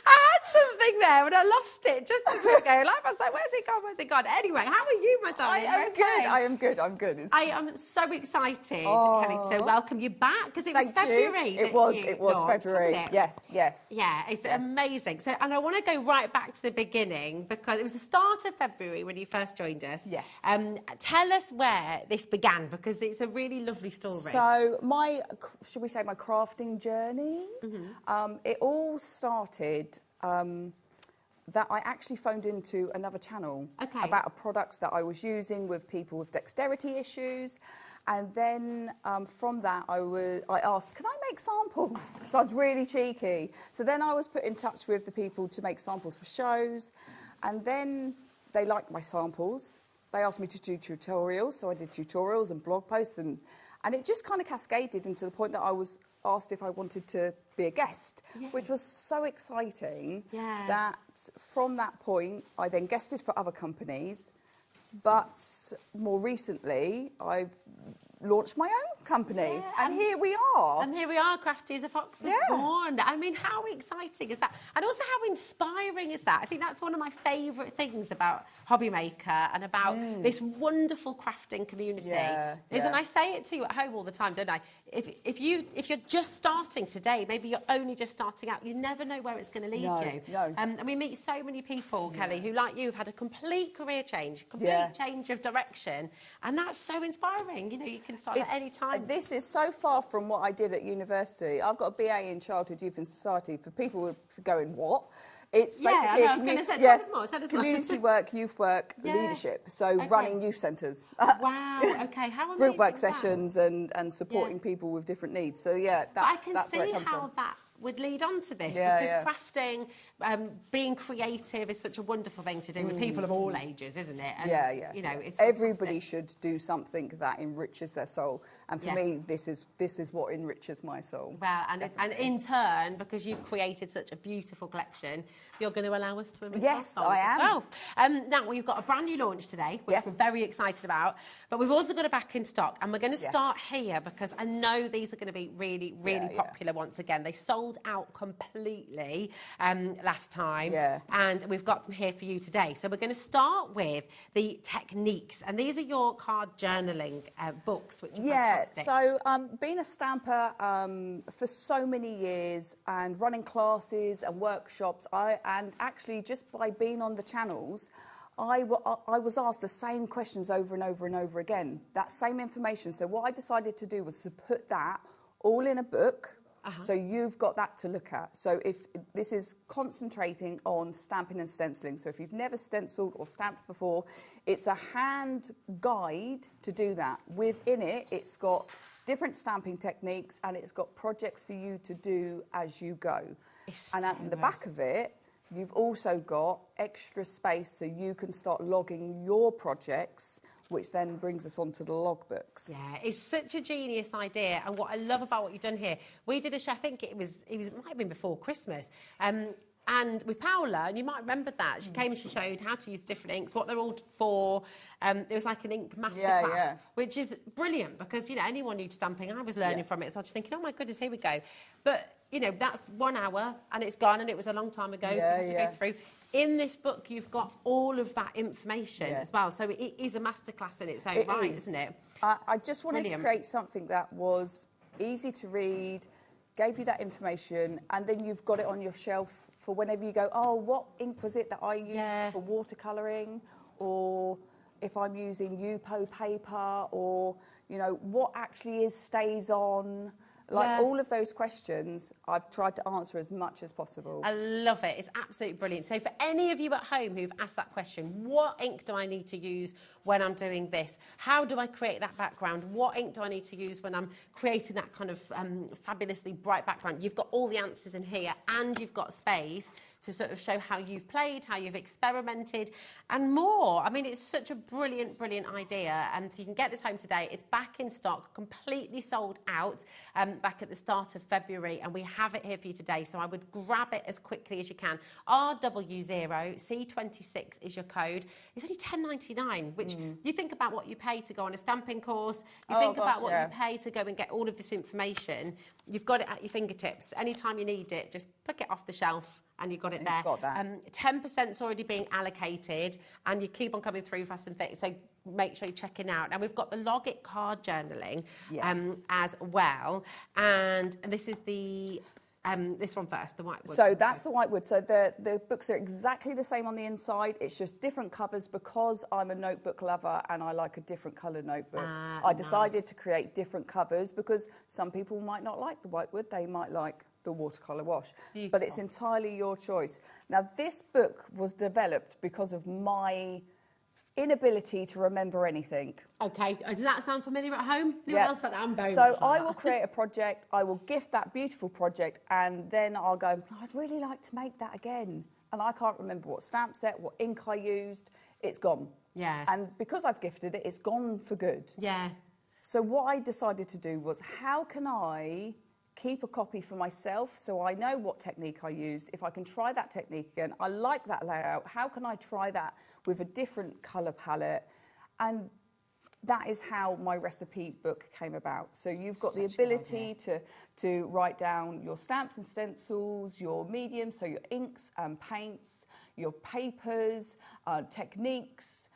I had something there and I lost it just as we were going live. I was like, where's it gone? Where's it gone? Anyway, how are you, my darling? I am good. I'm good. I am so excited, Kelly, to welcome you back because it was February. It was February. Wasn't it? Yes. Yeah, it's amazing. So, and I want to go right back to the beginning because it was the start of February when you first joined us. Yes. Tell us where this began because it's a really lovely story. So should we say my crafting journey? It all started that I actually phoned into another channel about a product that I was using with people with dexterity issues. And then from that, I asked, can I make samples? So I was really cheeky. So then I was put in touch with the people to make samples for shows. And then they liked my samples. They asked me to do tutorials. So I did tutorials and blog posts. And it just kind of cascaded into the point that I was asked if I wanted to be a guest, which was so exciting that from that point, I then guested for other companies. But more recently, I've launched my own company, and here we are. And here we are, Crafty as a Fox was born. I mean, how exciting is that? And also how inspiring is that? I think that's one of my favourite things about HobbyMaker and about this wonderful crafting community. And I say it to you at home all the time, don't I? If you're just starting today, maybe you're only just starting out, you never know where it's going to lead you. No. And we meet so many people, Kelly, who, like you, have had a complete career change, complete change of direction, and that's so inspiring. You know, you can start at any time. This is so far from what I did at university. I've got a BA in Childhood, Youth and Society. For people going, what? It's basically I was going to say, tell us more. Community work, youth work, leadership. So running youth centres. Wow, okay. How amazing group work is that? sessions and supporting people with different needs. So that's I can that's where it see comes how from. that would lead on to this because crafting, being creative is such a wonderful thing to do with people of all ages, isn't it? And you know, it's everybody should do something that enriches their soul, and for me, this is what enriches my soul. Well, and in turn, because you've created such a beautiful collection, you're going to allow us to enrich our souls I am. as well. Now we've got a brand new launch today, which we're very excited about, but we've also got it back in stock, and we're going to start here because I know these are going to be really, really popular once again. They sold out completely last time, and we've got them here for you today. So we're going to start with the techniques, and these are your card journaling books, which are fantastic. So being a stamper for so many years and running classes and workshops, and actually just by being on the channels, I was asked the same questions over and over and over again, that same information. So what I decided to do was to put that all in a book. So you've got that to look at. So if this is concentrating on stamping and stenciling. So if you've never stenciled or stamped before, it's a hand guide to do that. Within it, it's got different stamping techniques and it's got projects for you to do as you go. And at the back of it, you've also got extra space so you can start logging your projects, which then brings us on to the logbooks. Yeah, it's such a genius idea. And what I love about what you've done here, we did a show, I think it might have been before Christmas, and with Paola, and you might remember that, she came and she showed how to use different inks, what they're all for. It was like an ink masterclass, which is brilliant because, you know, anyone new to stamping, I was learning from it. So I was just thinking, oh my goodness, here we go. But, you know, that's 1 hour and it's gone and it was a long time ago, so you have to go through. In this book, you've got all of that information as well. So it is a masterclass in its own right, isn't it? I just wanted to create something that was easy to read, gave you that information, and then you've got it on your shelf for whenever you go, oh, what ink was it that I used for watercolouring? Or if I'm using Yupo paper, or, you know, what actually is stays on? Like all of those questions, I've tried to answer as much as possible. I love it. It's absolutely brilliant. So for any of you at home who've asked that question, what ink do I need to use when I'm doing this? How do I create that background? What ink do I need to use when I'm creating that kind of fabulously bright background? You've got all the answers in here and you've got space to sort of show how you've played, how you've experimented, and more. I mean, it's such a brilliant, brilliant idea. And so you can get this home today. It's back in stock, completely sold out back at the start of February, and we have it here for you today. So I would grab it as quickly as you can. RW0C26 is your code. It's only $10.99, which you think about what you pay to go on a stamping course. You think about what you pay to go and get all of this information. You've got it at your fingertips. Anytime you need it, just pick it off the shelf and you've got it there. Got that. 10%'s already being allocated and you keep on coming through fast and thick. So make sure you're checking out. And we've got the Log It card journaling as well. And this is the... this one first, the whitewood. So that's the whitewood. So the books are exactly the same on the inside. It's just different covers because I'm a notebook lover and I like a different coloured notebook. I decided to create different covers because some people might not like the whitewood. They might like the watercolour wash. Beautiful. But it's entirely your choice. Now, this book was developed because of my inability to remember anything. Okay, does that sound familiar at home? Anyone else like that? I'm very So much like I will create a project, I will gift that beautiful project, and then I'll go, I'd really like to make that again. And I can't remember what stamp set, what ink I used. It's gone. Yeah. And because I've gifted it, it's gone for good. Yeah. So what I decided to do was, how can I keep a copy for myself so I know what technique I used? If I can try that technique again, I like that layout. How can I try that with a different colour palette? And that is how my recipe book came about. So you've got the ability to write down your stamps and stencils, your mediums, so your inks and paints, your papers, techniques,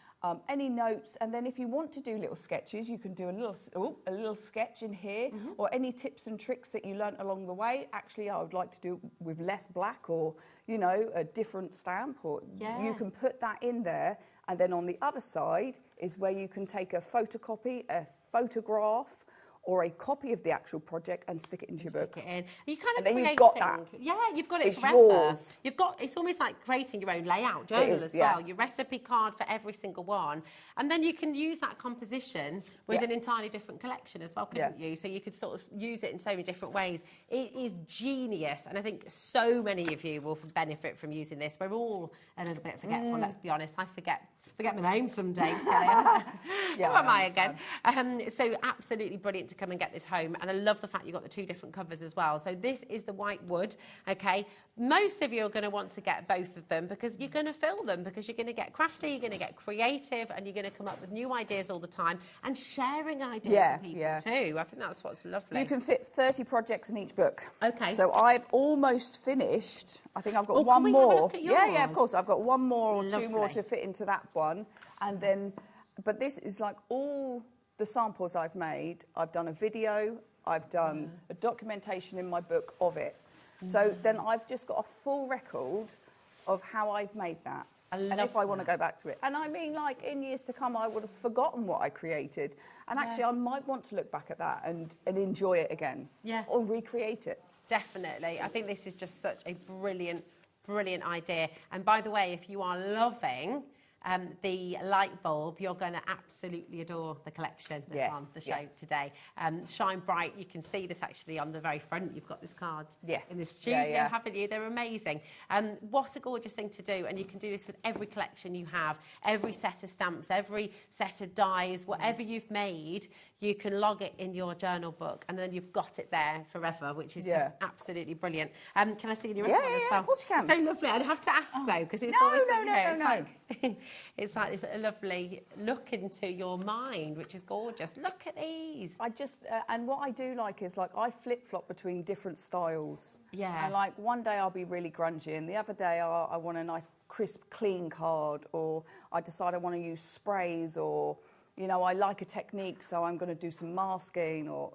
any notes, and then if you want to do little sketches, you can do a little sketch in here, or any tips and tricks that you learnt along the way. Actually, I would like to do with less black, or a different stamp, or you can put that in there. And then on the other side is where you can take a photocopy, a photograph, or a copy of the actual project and stick it into your book. Stick it in. You kind of and then creating. you've got that. Yeah, you've got it it's forever. Yours. It's almost like creating your own layout journal as well. Your recipe card for every single one. And then you can use that composition with an entirely different collection as well, couldn't you? So you could sort of use it in so many different ways. It is genius. And I think so many of you will benefit from using this. We're all a little bit forgetful, let's be honest. I forget my name some days, Kelly. Who am I again? So absolutely brilliant to come and get this home. And I love the fact you've got the two different covers as well. So this is the white wood, okay? Most of you are going to want to get both of them because you're going to fill them, because you're going to get crafty, you're going to get creative, and you're going to come up with new ideas all the time and sharing ideas with people too. I think that's what's lovely. You can fit 30 projects in each book. Okay. So I've almost finished. I think I've got one more. Have a look at yours? Yeah, of course. I've got one more or two more to fit into that one. And then, but this is like all the samples I've made. I've done a video, I've done a documentation in my book of it. So then I've just got a full record of how I've made that. And if I want to go back to it. And I mean, like, in years to come, I would have forgotten what I created. And actually, I might want to look back at that and enjoy it again. Yeah. Or recreate it. Definitely. I think this is just such a brilliant, brilliant idea. And by the way, if you are loving the light bulb, you're going to absolutely adore the collection that's on the show today. Shine Bright, you can see this actually on the very front. You've got this card in the studio, haven't you? They're amazing. What a gorgeous thing to do. And you can do this with every collection you have, every set of stamps, every set of dies, whatever you've made, you can log it in your journal book and then you've got it there forever, which is just absolutely brilliant. Can I see your record as well? Of course you can. So lovely. I'd have to ask though, because it's always like it's like this a lovely look into your mind, which is gorgeous. Look at these. I just, and what I do like is, like, I flip-flop between different styles. Yeah. And, like, one day I'll be really grungy, and the other day I want a nice, crisp, clean card, or I decide I want to use sprays, or, I like a technique, so I'm going to do some masking, or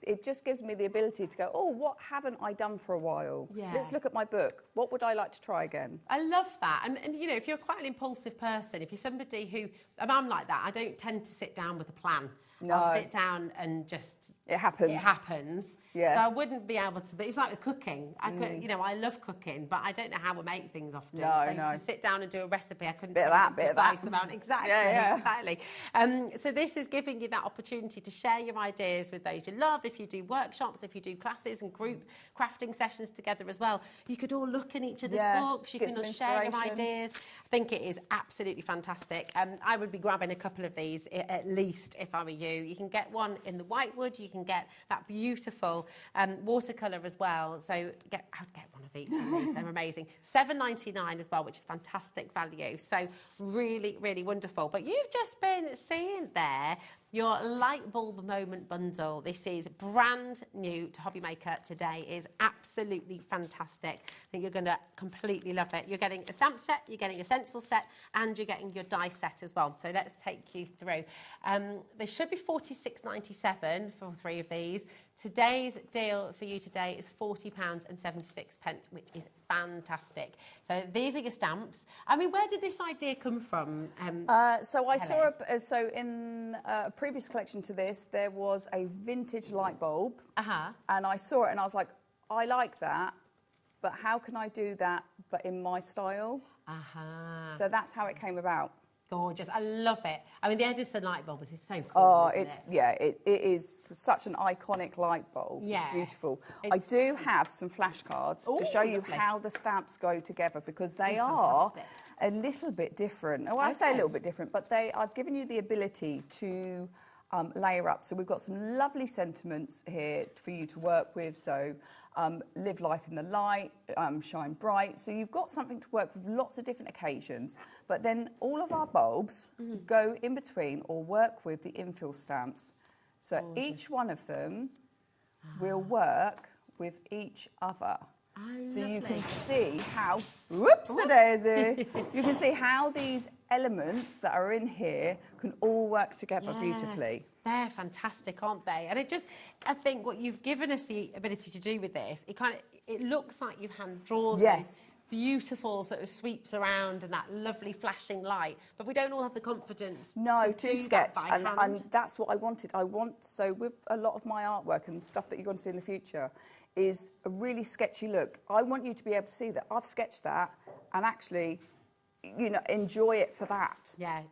it just gives me the ability to go, oh, what haven't I done for a while? Yeah. Let's look at my book. What would I like to try again? I love that. And if you're quite an impulsive person, if you're somebody who, I'm like that, I don't tend to sit down with a plan. No. I'll sit down and just... It happens. It happens. Yeah. So I wouldn't be able to... But it's like with cooking. I could, you know, I love cooking, but I don't know how we make things often. So to sit down and do a recipe, I couldn't tell you the precise amount. Exactly. Exactly. So this is giving you that opportunity to share your ideas with those you love. If you do workshops, if you do classes and group crafting sessions together as well, you could all look in each other's books. You can all share your ideas. I think it is absolutely fantastic. I would be grabbing a couple of these at least if I were you. You can get one in the whitewood. You can get that beautiful watercolour as well. So I would get one of each of these. They're amazing. $7.99 as well, which is fantastic value. So really, really wonderful. But you've just been seeing there your light bulb moment bundle. This is brand new to HobbyMaker today. It is absolutely fantastic. I think you're going to completely love it. You're getting a stamp set, you're getting a stencil set, and you're getting your die set as well. So let's take you through. They should be $46.97 for 3 of these. Today's deal for you today is £40.76, which is fantastic. So these are your stamps. I mean, where did this idea come from? So I saw, in a previous collection to this, there was a vintage light bulb. And I saw it and I was like, I like that, but how can I do that, but in my style? So that's how it came about. Gorgeous. I love it. I mean, the Edison light bulb is so cool, isn't it? Yeah, it is such an iconic light bulb. Yeah. It's beautiful. I do have some flashcards to show you how the stamps go together, because they are a little bit different. Oh, I say a little bit different, but I've given you the ability to layer up. So we've got some lovely sentiments here for you to work with. So live life in the light, shine bright. So you've got something to work with lots of different occasions. But then all of our bulbs go in between or work with the infill stamps. So each one of them will work with each other. So you can see how, whoops-a-daisy, you can see how these elements that are in here can all work together beautifully. They're fantastic, aren't they? And I think what you've given us the ability to do with this, it looks like you've hand-drawn those beautiful sort of sweeps around and that lovely flashing light, but we don't all have the confidence to sketch that by hand. And that's what I wanted. So with a lot of my artwork and stuff that you're going to see in the future, is a really sketchy look. I want you to be able to see that I've sketched that and actually, you know, enjoy it for that. Yeah,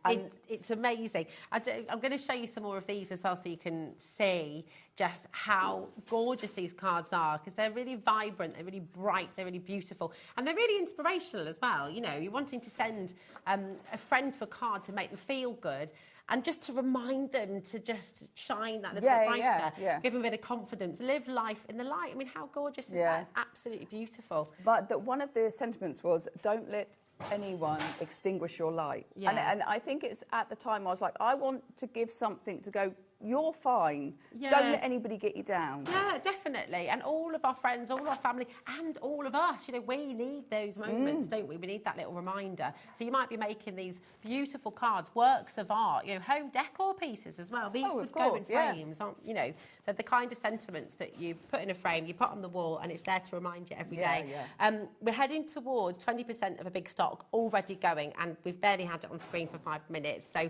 it's amazing. I'm going to show you some more of these as well so you can see just how gorgeous these cards are, because they're really vibrant, they're really bright, they're really beautiful, and they're really inspirational as well. You know, you're wanting to send a friend to a card to make them feel good, and just to remind them to just shine that little bit brighter, give them a bit of confidence, live life in the light. I mean, how gorgeous is that? It's absolutely beautiful. But one of the sentiments was, don't let anyone extinguish your light. And I think it's at the time I was like, I want to give something to go, you're fine. Don't let anybody get you down. Yeah, definitely. And all of our friends, all of our family, and all of us, you know, we need those moments, don't we? We need that little reminder. So you might be making these beautiful cards, works of art, you know, home decor pieces as well. These would go in frames, aren't, you know, they're the kind of sentiments that you put in a frame, you put on the wall, and it's there to remind you every day. We're heading towards 20% of a big stock already going, and we've barely had it on screen for 5 minutes. So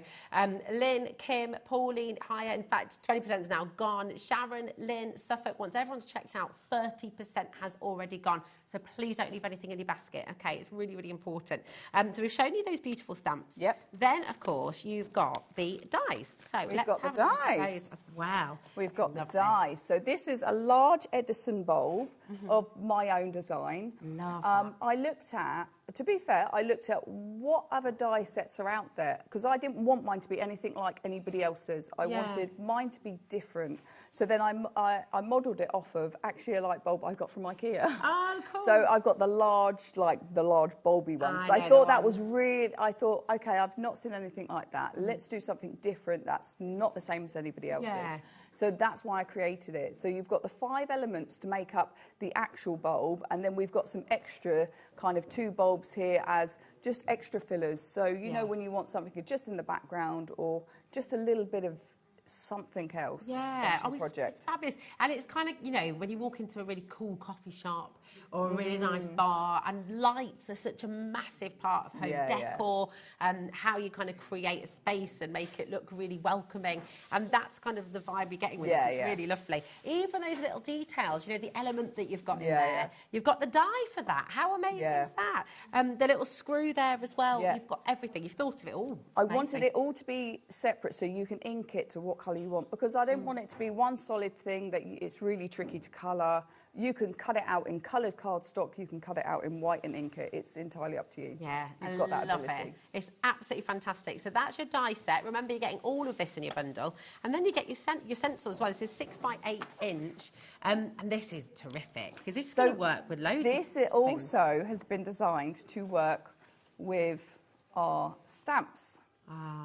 Lynn, Kim, Pauline, Haya, in fact, 20% is now gone. Sharon, Lynn, Suffolk, once everyone's checked out, 30% has already gone. So please don't leave anything in your basket, okay? It's really, really important. So we've shown you those beautiful stamps. Then, of course, you've got the dies. So we've got the dies as well. We've got the dies. So this is a large Edison bulb of my own design. I looked at, to be fair, I looked at what other die sets are out there, because I didn't want mine to be anything like anybody else's. I wanted mine to be different. So then I modelled it off of actually a light bulb I got from IKEA. Oh, cool. So I got the large bulby one. So I thought that was really, okay, I've not seen anything like that. Let's do something different that's not the same as anybody else's. So that's why I created it. So you've got the 5 elements to make up the actual bulb, and then we've got some extra kind of 2 bulbs here as just extra fillers. So, you know, when you want something just in the background or just a little bit of something else yeah. onto the project. It's fabulous. And it's kind of, you know, when you walk into a really cool coffee shop or a really nice bar, and lights are such a massive part of home decor, and how you kind of create a space and make it look really welcoming. And that's kind of the vibe you're getting with this. It's really lovely. Even those little details, you know, the element that you've got in there. You've got the die for that. How amazing is that? The little screw there as well. You've got everything. You've thought of it all. I wanted it all to be separate so you can ink it to what colour you want, because I don't want it to be one solid thing that it's really tricky to colour. You can cut it out in coloured cardstock, you can cut it out in white and ink it. It's entirely up to you. Yeah, You've got that love ability. it. It's absolutely fantastic. So that's your die set. Remember, you're getting all of this in your bundle. And then you get your stencil as well. This is 6 by 8 inch. And this is terrific, because this is going to work with loads of things. This also has been designed to work with our stamps.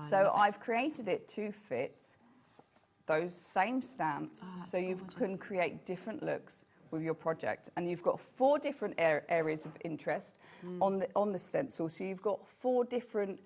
So I've created it to fit those same stamps, so you can create different looks with your project. And you've got 4 different areas of interest on the stencil, so you've got 4 different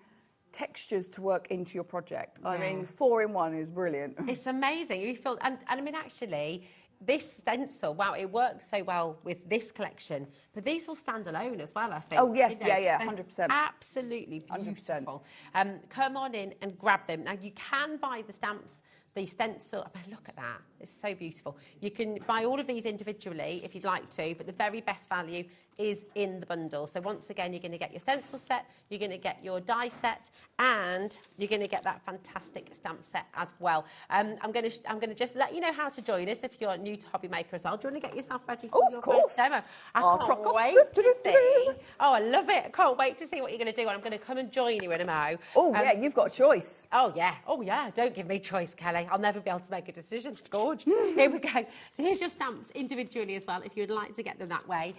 textures to work into your project. I mean, 4 in 1 is brilliant. It's amazing. You feel, and I mean, actually, this stencil, wow, it works so well with this collection, but these will stand alone as well, I think. Oh, yes, you know, yeah, 100%. Absolutely beautiful. 100%. Come on in and grab them. Now, you can buy the stamps, the stencil. I mean, look at that. It's so beautiful. You can buy all of these individually if you'd like to, but the very best value is in the bundle. So once again, you're going to get your stencil set, you're going to get your die set, and you're going to get that fantastic stamp set as well. I'm going to just let you know how to join us if you're new to HobbyMaker as well. Do you want to get yourself ready for your first demo? I can't wait to see. Oh, I love it. I can't wait to see what you're going to do, and I'm going to come and join you in a mo. Oh, yeah, you've got a choice. Oh, yeah. Oh, yeah. Don't give me choice, Kelly. I'll never be able to make a decision. It's gorge. Here we go. So here's your stamps individually as well, if you'd like to get them that way.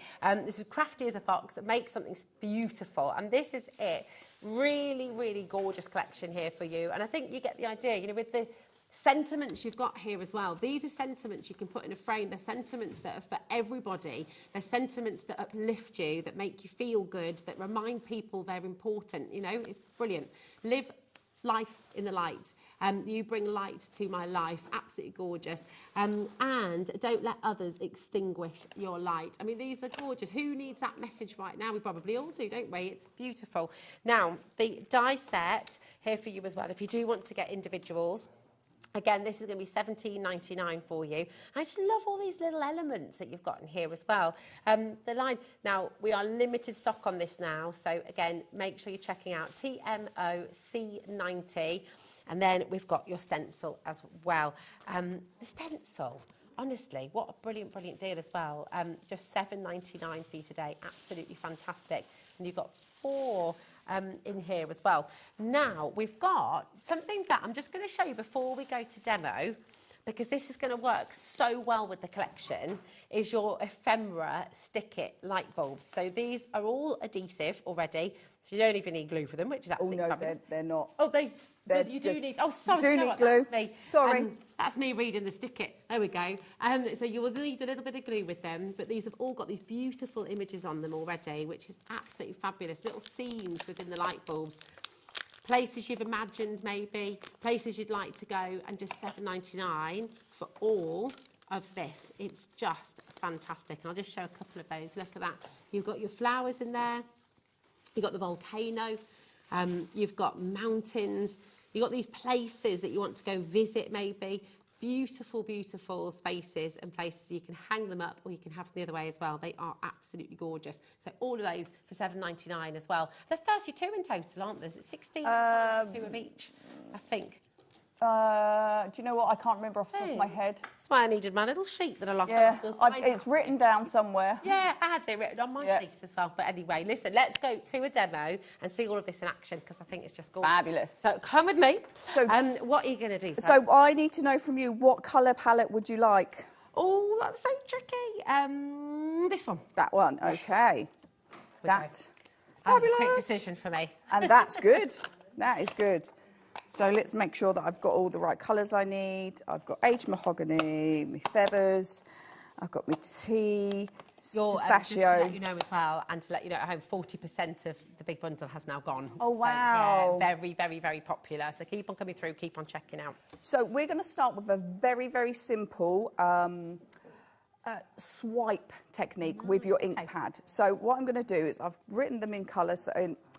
This is Crafty as a Fox. Make something beautiful. And this is it. Really, really gorgeous collection here for you. And I think you get the idea, you know, with the sentiments you've got here as well. These are sentiments you can put in a frame. They're sentiments that are for everybody. They're sentiments that uplift you, that make you feel good, that remind people they're important. You know, it's brilliant. Live life in the light. You bring light to my life. Absolutely gorgeous. And don't let others extinguish your light. I mean, these are gorgeous. Who needs that message right now? We probably all do, don't we? It's beautiful. Now, the die set here for you as well. If you do want to get individuals, again, this is going to be $17.99 for you. I just love all these little elements that you've got in here as well. The line, now, we are limited stock on this now. So, again, make sure you're checking out TMOC90. And then we've got your stencil as well. The stencil, honestly, what a brilliant, brilliant deal as well. Just $7.99 for you today. Absolutely fantastic. And you've got 4 in here as well. Now, we've got something that I'm just going to show you before we go to demo, because this is going to work so well with the collection, is your ephemera stick-it light bulbs. So these are all adhesive already, so you don't even need glue for them, which is absolutely fabulous. They're not. Oh, you do need... Oh, sorry. Do need glue. That's me. Sorry. That's me reading the stick-it. There we go. So you will need a little bit of glue with them, but these have all got these beautiful images on them already, which is absolutely fabulous. Little scenes within the light bulbs. Places you've imagined, maybe. Places you'd like to go, and just $7.99 for all of this. It's just fantastic. And I'll just show a couple of those. Look at that. You've got your flowers in there. You've got the volcano. You've got mountains. You've got these places that you want to go visit, maybe. Beautiful, beautiful spaces and places. You can hang them up, or you can have them the other way as well. They are absolutely gorgeous. So all of those for $7.99 as well. They're 32 in total, aren't there? Is it 16? 2 of each, I think. Do you know what? I can't remember off the top of my head. That's why I needed my little sheet that I lost. Yeah, it's written down somewhere. Yeah, I had it written on my sheet as well. But anyway, listen, let's go to a demo and see all of this in action, because I think it's just gorgeous. Fabulous. So come with me. So, what are you going to do first? So I need to know from you, what colour palette would you like? Oh, that's so tricky. This one. That one, okay. That was a quick decision for me. And that's good. That is good. So let's make sure that I've got all the right colours I need. I've got H mahogany, my feathers, I've got my tea, pistachio. Just to let you know as well, and to let you know at home, 40% of the big bundle has now gone. Oh, wow. So, yeah, very, very, very popular. So keep on coming through, keep on checking out. So we're going to start with a very, very simple swipe technique with your ink pad. So what I'm going to do is I've written them in colours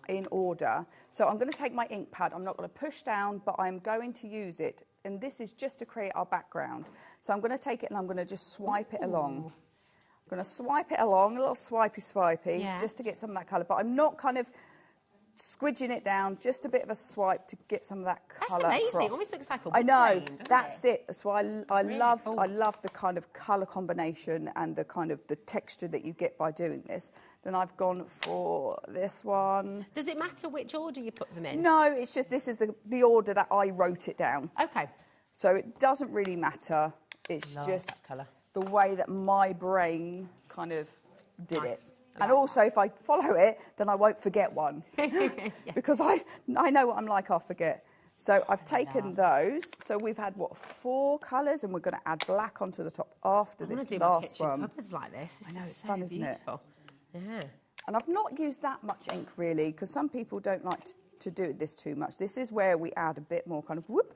in order. So I'm going to take my ink pad. I'm not going to push down, but I'm going to use it. And this is just to create our background. So I'm going to take it and I'm going to just swipe it along. I'm going to swipe it along, a little swipey, just to get some of that colour. But I'm not kind of squidging it down, just a bit of a swipe to get some of that colour. That's amazing. Across. It almost looks like a I know. plane, That's it. That's why I Really love. cool. I love the kind of colour combination and the kind of the texture that you get by doing this. Then I've gone for this one. Does it matter which order you put them in? No, it's just this is the order that I wrote it down. Okay. So it doesn't really matter. It's just the way that my brain kind of did it. And also, if I follow it, then I won't forget one. Because I know what I'm like, I'll forget. So I've taken those. So we've had, what, 4 colours, and we're going to add black onto the top after this last one. I want to do my kitchen cupboards like this. I know, it's so fun, isn't it? beautiful. Yeah. And I've not used that much ink, really, because some people don't like to do this too much. This is where we add a bit more kind of whoop.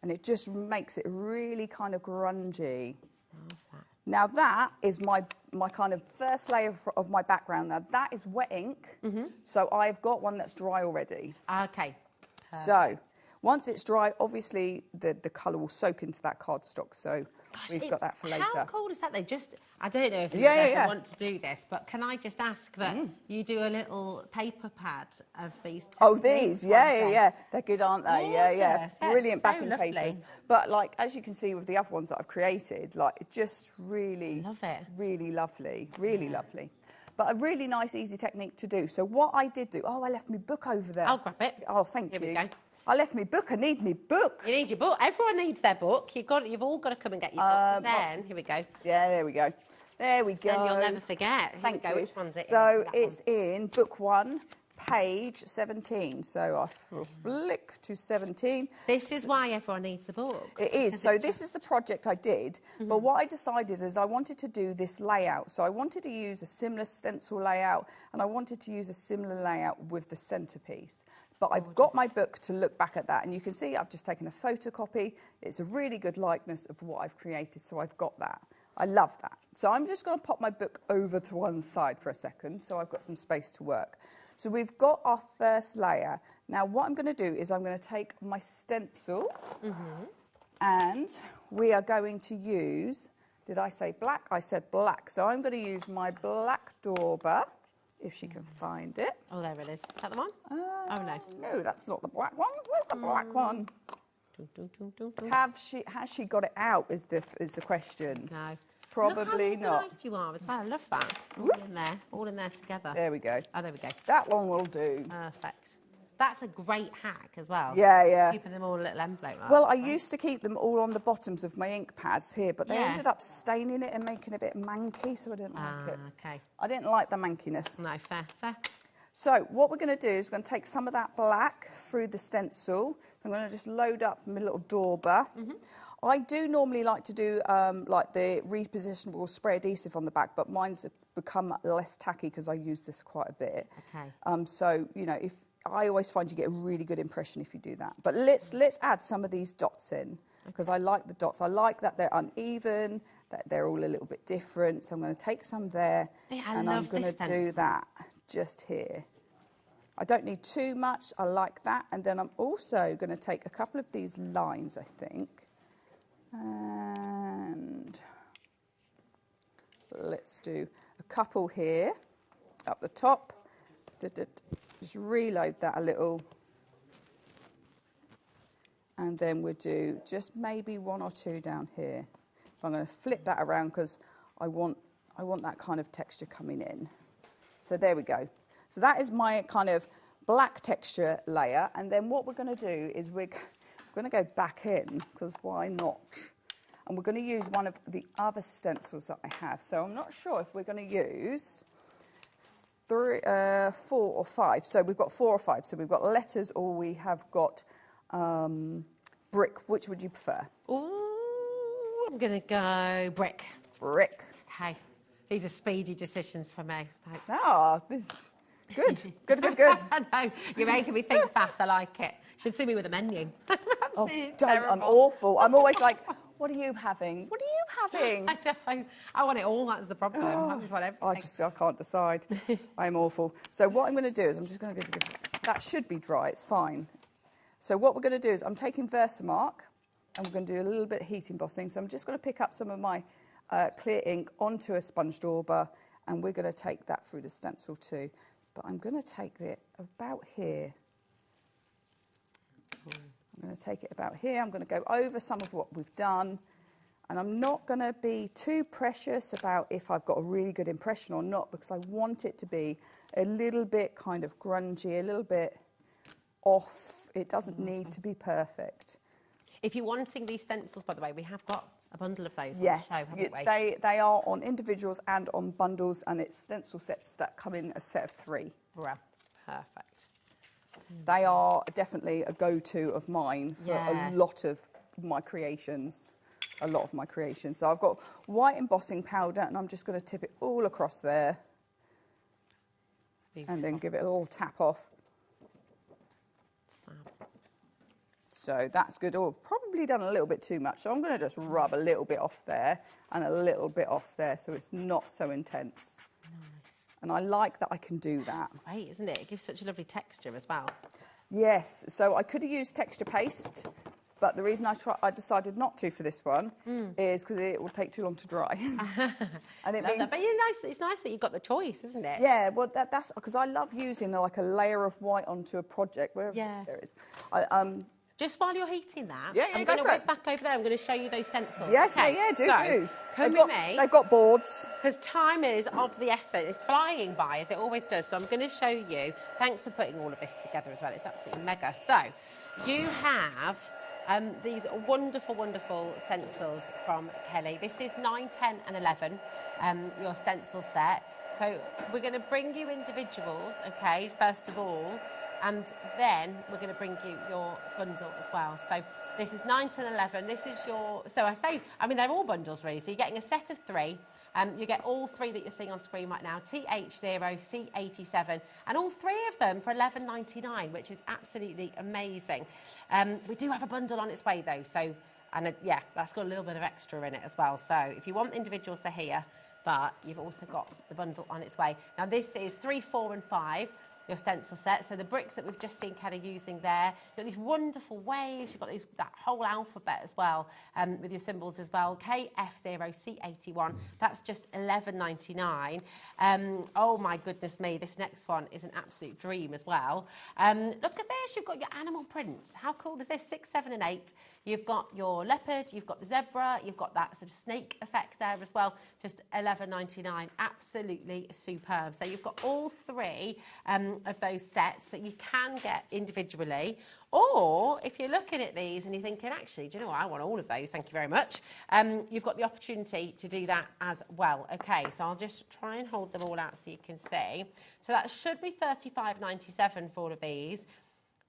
And it just makes it really kind of grungy. Now that is my kind of first layer of my background. Now that is wet ink, so I've got one that's dry already. Okay. So once it's dry, obviously the colour will soak into that cardstock. So we've got that for later. How cool is that? I don't know if you want to do this, but can I just ask that you do a little paper pad of these? Oh, these, yeah. They're good, aren't they? Gorgeous. Yeah. Brilliant So backing lovely. papers. But like, as you can see with the other ones that I've created, like, it just really, Love it. really lovely, really lovely. But a really nice, easy technique to do. So what I did do, I left my book over there. I'll grab it. Oh, thank you. Here we go. I left my book. I need my book. You need your book. Everyone needs their book. You've all got to come and get your book. Then here we go. Yeah, there we go. There we go. Then you'll never forget. Here Thank we go. you. Which one's it? So in? it's in book 1, page 17. So I flick to 17. This is why everyone needs the book. It is. So this is the project I did. But what I decided is I wanted to do this layout. So I wanted to use a similar stencil layout, and I wanted to use a similar layout with the centerpiece. But I've got my book to look back at that, and you can see I've just taken a photocopy. It's a really good likeness of what I've created, so I've got that. I love that. So I'm just going to pop my book over to one side for a second, so I've got some space to work. So we've got our first layer. Now what I'm going to do is I'm going to take my stencil, and we are going to use, did I say black? I said black. So I'm going to use my black dauber, if she can find it. Oh, there it is. Is that the one? Oh, no. No, that's not the black one. Where's the black one? Has she got it out is the question. No. Probably Look how not. organised you are as well. I love that. All in there together. There we go. Oh, there we go. That one will do. Perfect. That's a great hack as well. Yeah. Keeping them all in a little envelope. Like Well, I used to keep them all on the bottoms of my ink pads here, but they Yeah. ended up staining it and making it a bit manky, so I didn't like it. Okay. I didn't like the mankiness. No, fair. So what we're going to do is we're going to take some of that black through the stencil. So I'm going to just load up my little dauber. I do normally like to do like the repositionable spray adhesive on the back, but mine's become less tacky because I use this quite a bit. Okay. So, you know, I always find you get a really good impression if you do that. But let's add some of these dots in, because I like the dots. I like that they're uneven, that they're all a little bit different. So I'm going to take some there, and I'm going to do that just here. I don't need too much. I like that. And then I'm also going to take a couple of these lines, I think. And let's do a couple here up the top. Just reload that a little. And then we'll do just maybe 1 or 2 down here. I'm going to flip that around because I want that kind of texture coming in. So there we go. So that is my kind of black texture layer. And then what we're going to do is we're going to go back in, because why not? And we're going to use one of the other stencils that I have. So I'm not sure if we're going to use 4 or 5. So we've got 4 or 5. So we've got letters, or we have got brick. Which would you prefer? Ooh, I'm going to go brick. Brick. Okay. These are speedy decisions for me. Ah, this good. I know, you're making me think fast. I like it. Should see me with a menu. I'm awful. I'm always like, what are you having? What are you having? I know. I want it all. That's the problem. I just want everything. I can't decide. I'm awful. So what I'm going to do is I'm just going to give that should be dry. It's fine. So what we're going to do is I'm taking Versamark and we're going to do a little bit of heat embossing. So I'm just going to pick up some of my clear ink onto a sponge dauber, and we're going to take that through the stencil too. But I'm going to take it about here. I'm going to take it about here. I'm going to go over some of what we've done. And I'm not going to be too precious about if I've got a really good impression or not, because I want it to be a little bit kind of grungy, a little bit off. It doesn't need to be perfect. If you're wanting these stencils, by the way, we have got a bundle of those yes, on the show, haven't we? They are on individuals and on bundles, and it's stencil sets that come in a set of 3. Right. Perfect. They are definitely a go-to of mine for a lot of my creations. So I've got white embossing powder, and I'm just going to tip it all across there. Beautiful. And then give it a little tap off. So that's good. Oh, probably done a little bit too much. So I'm going to just rub a little bit off there and a little bit off there, so it's not so intense. Nice. And I like that I can do that. That's great, isn't it? It gives such a lovely texture as well. Yes. So I could have used texture paste, but the reason I decided not to for this one is because it will take too long to dry. And it means, but it's nice that you've got the choice, isn't it? Yeah, well, that's because I love using like a layer of white onto a project, wherever there is. Just while you're heating that, I'm go going to whiz back over there. I'm going to show you those stencils. Yes, okay? do. Come with me. They've got boards. Because time is of the essence. It's flying by, as it always does. So I'm going to show you. Thanks for putting all of this together as well. It's absolutely mega. So you have these wonderful, wonderful stencils from Kelly. This is 9, 10 and 11, your stencil set. So we're going to bring you individuals, okay, first of all. And then we're going to bring you your bundle as well. So this is 9, 10, 11. This is your... So they're all bundles, really. So you're getting a set of 3. You get all 3 that you're seeing on screen right now, TH0, C87, and all 3 of them for $11.99, which is absolutely amazing. We do have a bundle on its way, though. So, that's got a little bit of extra in it as well. So if you want individuals, they're here. But you've also got the bundle on its way. Now, this is 3, 4 and 5. Your stencil set. So the bricks that we've just seen Kelly using there. You've got these wonderful waves. You've got that whole alphabet as well, with your symbols as well. KF0, C81. That's just $11.99. Oh my goodness me, this next one is an absolute dream as well. Look at this. You've got your animal prints. How cool is this? 6, 7 and 8. You've got your leopard. You've got the zebra. You've got that sort of snake effect there as well. Just $11.99. Absolutely superb. So you've got all 3 of those sets that you can get individually, or if you're looking at these and you're thinking, actually, do you know what, I want all of those, thank you very much, you've got the opportunity to do that as well. Okay, so I'll just try and hold them all out so you can see. So that should be $35.97 for all of these.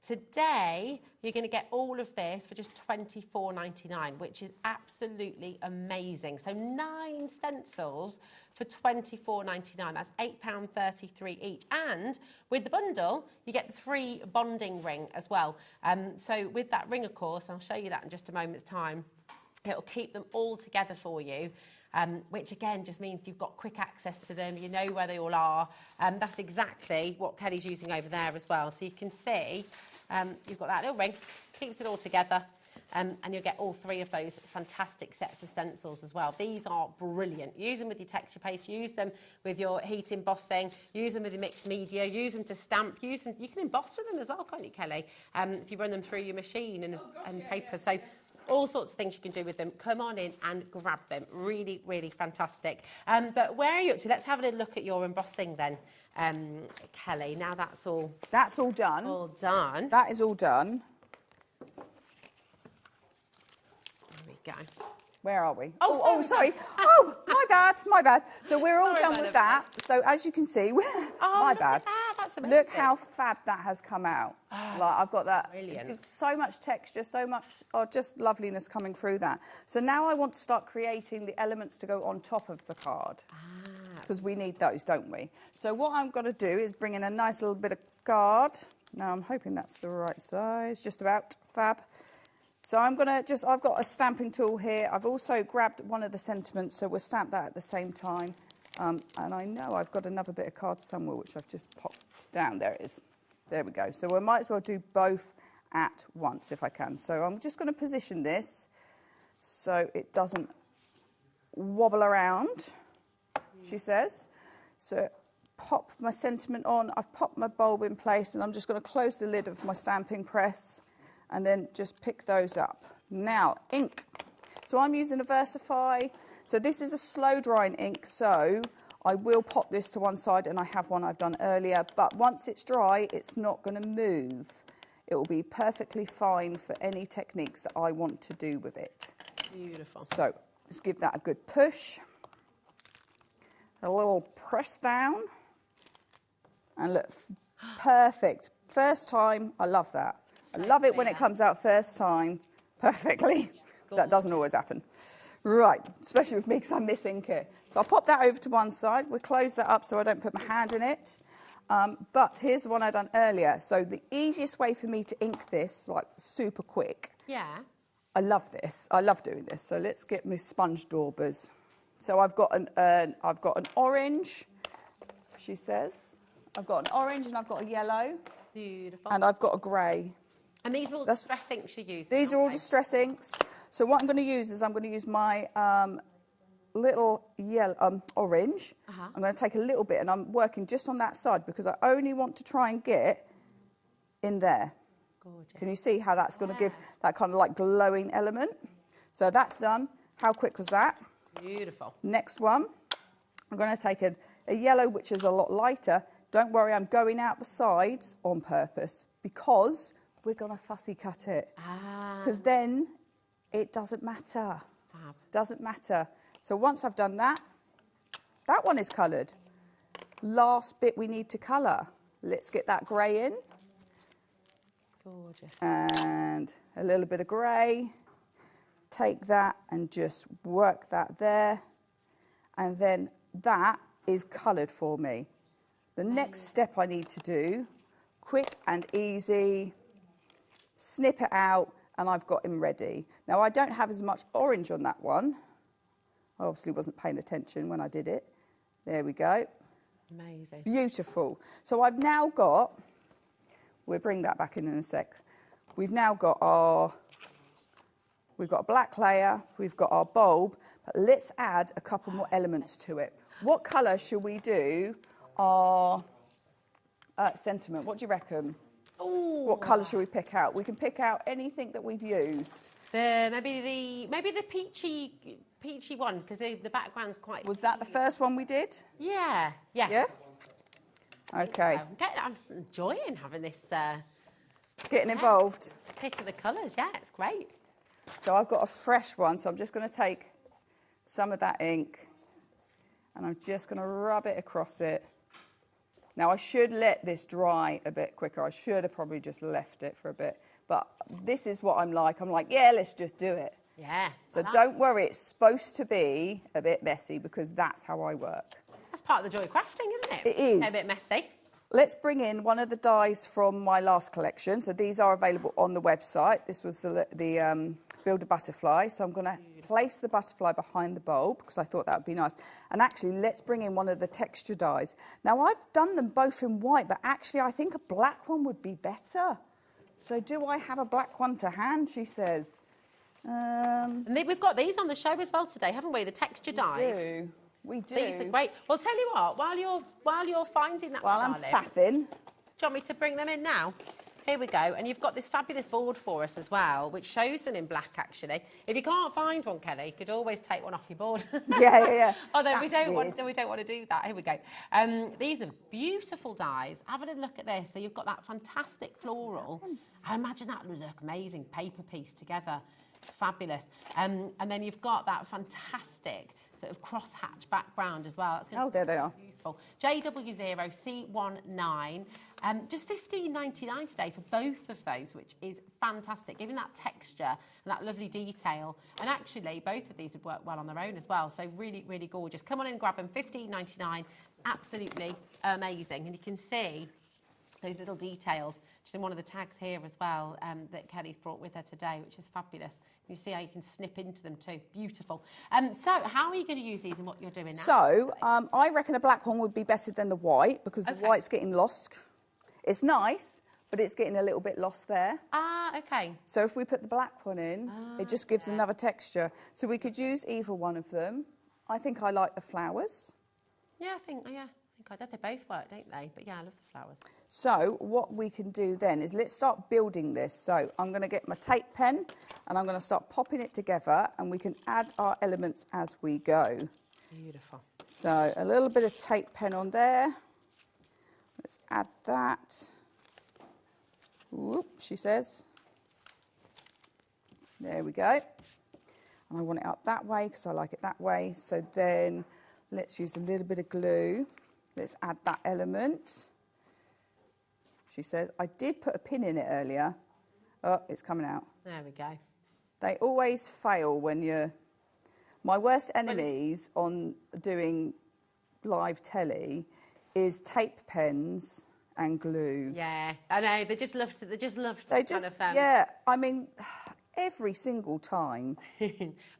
Today, you're going to get all of this for just $24.99, which is absolutely amazing. So 9 stencils for $24.99. That's £8.33 each. And with the bundle, you get the free bonding ring as well. So with that ring, of course, I'll show you that in just a moment's time. It'll keep them all together for you. Which again just means you've got quick access to them, you know where they all are. That's exactly what Kelly's using over there as well. So you can see you've got that little ring, keeps it all together, and you'll get all 3 of those fantastic sets of stencils as well. These are brilliant. Use them with your texture paste, use them with your heat embossing, use them with your mixed media, use them to stamp, use them. You can emboss with them as well, can't you, Kelly? If you run them through your machine and paper. So all sorts of things you can do with them. Come on in and grab them. Really, really fantastic. But where are you up to? Let's have a little look at your embossing then, Kelly. Now that's all... That's all done. All done. That is all done. There we go. Where are we? Oh, sorry. Oh, my bad. So we're all done with that. So as you can see, my bad. That's amazing. Look how fab that has come out. I've got that. Brilliant. So much texture, so much, just loveliness coming through that. So now I want to start creating the elements to go on top of the card. because we need those, don't we? So what I'm going to do is bring in a nice little bit of card. Now I'm hoping that's the right size, just about, fab. So I'm going to just, I've got a stamping tool here. I've also grabbed one of the sentiments, so we'll stamp that at the same time. And I know I've got another bit of card somewhere, which I've just popped down. There it is. There we go. So we might as well do both at once if I can. So I'm just going to position this so it doesn't wobble around, she says. So pop my sentiment on. I've popped my bulb in place, and I'm just going to close the lid of my stamping press and then just pick those up. Now, ink. So I'm using a Versify. So this is a slow drying ink, so I will pop this to one side, and I have one I've done earlier, but once it's dry, it's not going to move. It will be perfectly fine for any techniques that I want to do with it. Beautiful. So let's give that a good push. A little press down. And look, perfect. First time, I love that. I love it when it comes out first time perfectly. That doesn't always happen. Right, especially with me because I miss ink here. So I'll pop that over to one side. We'll close that up so I don't put my hand in it. But here's the one I done earlier. So the easiest way for me to ink this, like super quick. Yeah. I love this. I love doing this. So let's get my sponge daubers. So I've got an orange, she says. I've got an orange and I've got a yellow. Beautiful. And I've got a grey. And these are all distress inks you're using? These are all distress inks. So what I'm going to use is I'm going to use my little yellow, orange. I'm going to take a little bit, and I'm working just on that side because I only want to try and get in there. Gorgeous. Can you see how that's going to give that kind of like glowing element? So that's done. How quick was that? Beautiful. Next one, I'm going to take a yellow, which is a lot lighter. Don't worry, I'm going out the sides on purpose because we're going to fussy cut it. Because then it doesn't matter. Fab. Doesn't matter. So once I've done that, that one is coloured. Last bit we need to colour. Let's get that grey in. Gorgeous. And a little bit of grey. Take that and just work that there. And then that is coloured for me. The next step I need to do, quick and easy, snip it out, and I've got him ready. Now, I don't have as much orange on that one. I obviously wasn't paying attention when I did it. There we go. Amazing. Beautiful. So I've now got, we'll bring that back in a sec. We've now got we've got a black layer, we've got our bulb, but let's add a couple more elements to it. What colour should we do our sentiment? What do you reckon? Ooh. What colour should we pick out? We can pick out anything that we've used. Maybe the peachy one, because the background's quite... Was that the first one we did? Yeah. Yeah? Okay. So. I'm enjoying having this... Getting involved. Pick of the colours, yeah, it's great. So I've got a fresh one, so I'm just going to take some of that ink and I'm just going to rub it across it. Now, I should let this dry a bit quicker. I should have probably just left it for a bit. But this is what I'm like. I'm like, yeah, let's just do it. Yeah. So don't worry, it's supposed to be a bit messy because that's how I work. That's part of the joy of crafting, isn't it? It is. A bit messy. Let's bring in one of the dies from my last collection. So these are available on the website. This was the Build a Butterfly. So I'm going to place the butterfly behind the bulb because I thought that would be nice. And actually, let's bring in one of the texture dies. Now, I've done them both in white, but actually, I think a black one would be better. So do I have a black one to hand, she says. And we've got these on the show as well today, haven't we? The texture dies. We do. These are great. Well, tell you what, while you're finding that, while I'm faffing, do you want me to bring them in now? Here we go. And you've got this fabulous board for us as well, which shows them in black, actually. If you can't find one, Kelly, you could always take one off your board. Yeah. Although we don't want to do that. Here we go. These are beautiful dies. Have a little look at this. So you've got that fantastic floral. I imagine that would look amazing, paper piece together. Fabulous. And then you've got that fantastic sort of crosshatch background as well. That's going there they are. Useful. JW0C19. Just $15.99 today for both of those, which is fantastic, giving that texture and that lovely detail. And actually, both of these would work well on their own as well. So really, really gorgeous. Come on in and grab them. $15.99. Absolutely amazing. And you can see those little details just in one of the tags here as well that Kelly's brought with her today, which is fabulous. You see how you can snip into them too. Beautiful. So how are you going to use these and what you're doing now? So I reckon a black one would be better than the white because the white's getting lost. It's nice, but it's getting a little bit lost there. Ah, okay. So if we put the black one in, it just gives another texture. So we could use either one of them. I think I like the flowers. Yeah, I think I did. They both work, don't they? But yeah, I love the flowers. So what we can do then is let's start building this. So I'm going to get my tape pen and I'm going to start popping it together and we can add our elements as we go. Beautiful. So a little bit of tape pen on there. Let's add that. Whoop, she says. There we go. And I want it up that way because I like it that way. So then let's use a little bit of glue. Let's add that element. She says, I did put a pin in it earlier. Oh, it's coming out. There we go. They always fail when you're... My worst enemies on doing live telly is tape pens and glue. Yeah, I know. They just love to yeah, I mean... Every single time.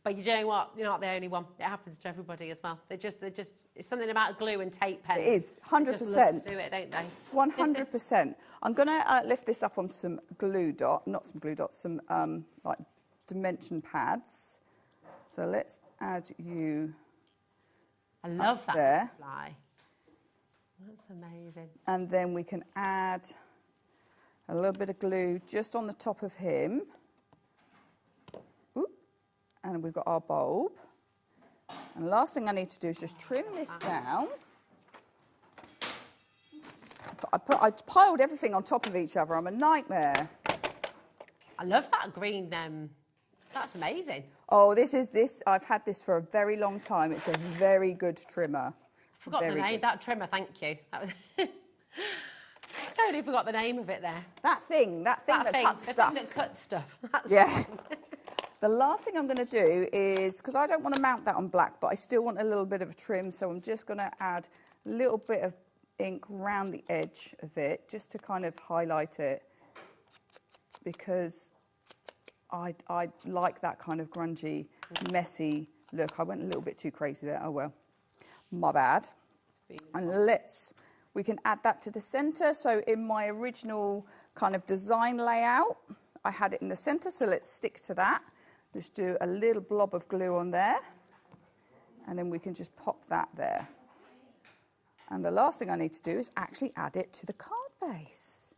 But you know what? You're not the only one. It happens to everybody as well. It's something about glue and tape pens. It is, 100%. They just love to do it, don't they? 100%. I'm going to lift this up on some glue dot, not some glue dots, some like dimension pads. So let's add you. I love that there. Fly. That's amazing. And then we can add a little bit of glue just on the top of him. And we've got our bulb. And the last thing I need to do is just trim this down. I piled everything on top of each other. I'm a nightmare. I love that green. That's amazing. Oh, I've had this for a very long time. It's a very good trimmer. Forgot the name. That trimmer, thank you. That was totally forgot the name of it there. That thing that cuts stuff. The thing that cuts stuff. That's yeah. The last thing I'm going to do is, because I don't want to mount that on black, but I still want a little bit of a trim, so I'm just going to add a little bit of ink around the edge of it, just to kind of highlight it, because I like that kind of grungy, messy look. I went a little bit too crazy there. Oh, well, my bad. And we can add that to the centre. So in my original kind of design layout, I had it in the centre, so let's stick to that. Let's do a little blob of glue on there, and then we can just pop that there. And the last thing I need to do is actually add it to the card base.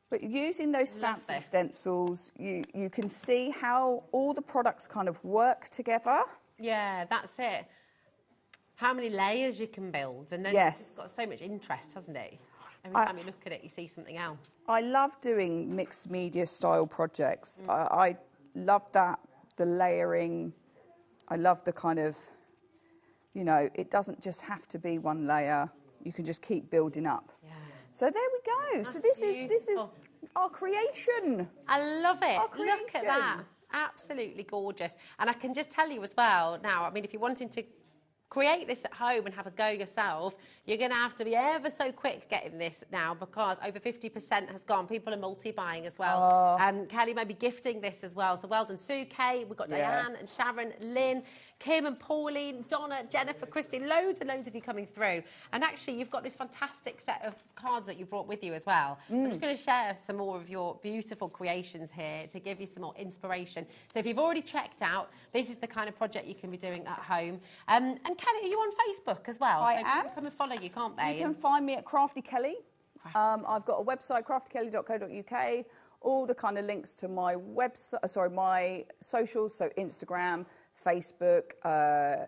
But using those stamps and stencils, you can see how all the products kind of work together. Yeah, that's it. How many layers you can build, and then it's got so much interest, hasn't it? Every time you look at it, you see something else. I love doing mixed media style projects. I love that, the layering. I love the kind of, it doesn't just have to be one layer. You can just keep building up. Yeah. So there we go. That's so this is our creation. I love it. Look at that. Absolutely gorgeous. And I can just tell you as well now, I mean, if you're wanting to create this at home and have a go yourself, you're going to have to be ever so quick getting this now, because over 50% has gone. People are multi-buying as well. Kelly may be gifting this as well. So well done, Sue Kay. We've got Diane and Sharon, Lynn, Kim and Pauline, Donna, Jennifer, Christy, loads and loads of you coming through. And actually, you've got this fantastic set of cards that you brought with you as well. So I'm just going to share some more of your beautiful creations here to give you some more inspiration. So if you've already checked out, this is the kind of project you can be doing at home. And Kelly, are you on Facebook as well? I am. People can come and follow you, can't they? You can find me at Crafty Kelly. I've got a website, craftykelly.co.uk. All the kind of links to my website, my socials, so Instagram, Facebook,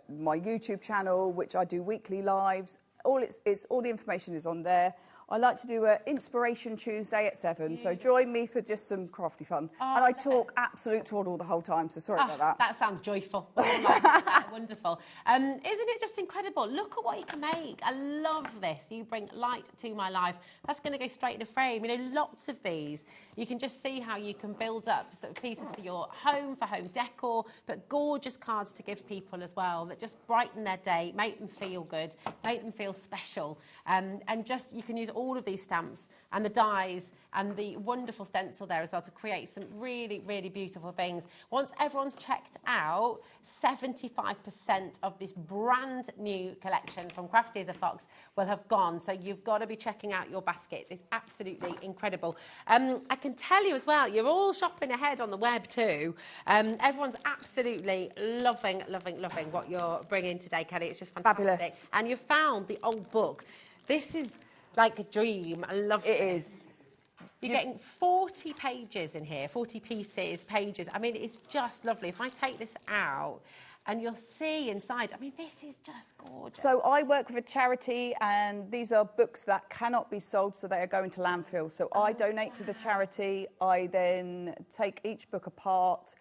my YouTube channel, which I do weekly lives. All the information is on there. I like to do an Inspiration Tuesday at 7, so join me for just some crafty fun. And I talk absolute twaddle the whole time, so sorry about that. That sounds joyful. That, wonderful. Isn't it just incredible? Look at what you can make. I love this. You bring light to my life. That's going to go straight in a frame. You know, lots of these. You can just see how you can build up sort of pieces for your home, for home decor, but gorgeous cards to give people as well that just brighten their day, make them feel good, make them feel special. And just, you can use all of these stamps and the dies and the wonderful stencil there as well to create some really, really beautiful things. Once everyone's checked out, 75% of this brand new collection from Crafty as a Fox will have gone. So you've got to be checking out your baskets. It's absolutely incredible. I can tell you as well, you're all shopping ahead on the web too. Everyone's absolutely loving what you're bringing today, Kelly. It's just fantastic. Fabulous. And you've found the old book. This is like a dream. I love it. It is. You're getting 40 pages in here, 40 pieces, pages. I mean, it's just lovely. If I take this out, and you'll see inside, I mean, this is just gorgeous. So I work with a charity, and these are books that cannot be sold, so they are going to landfill. So I donate to the charity. I then take each book apart,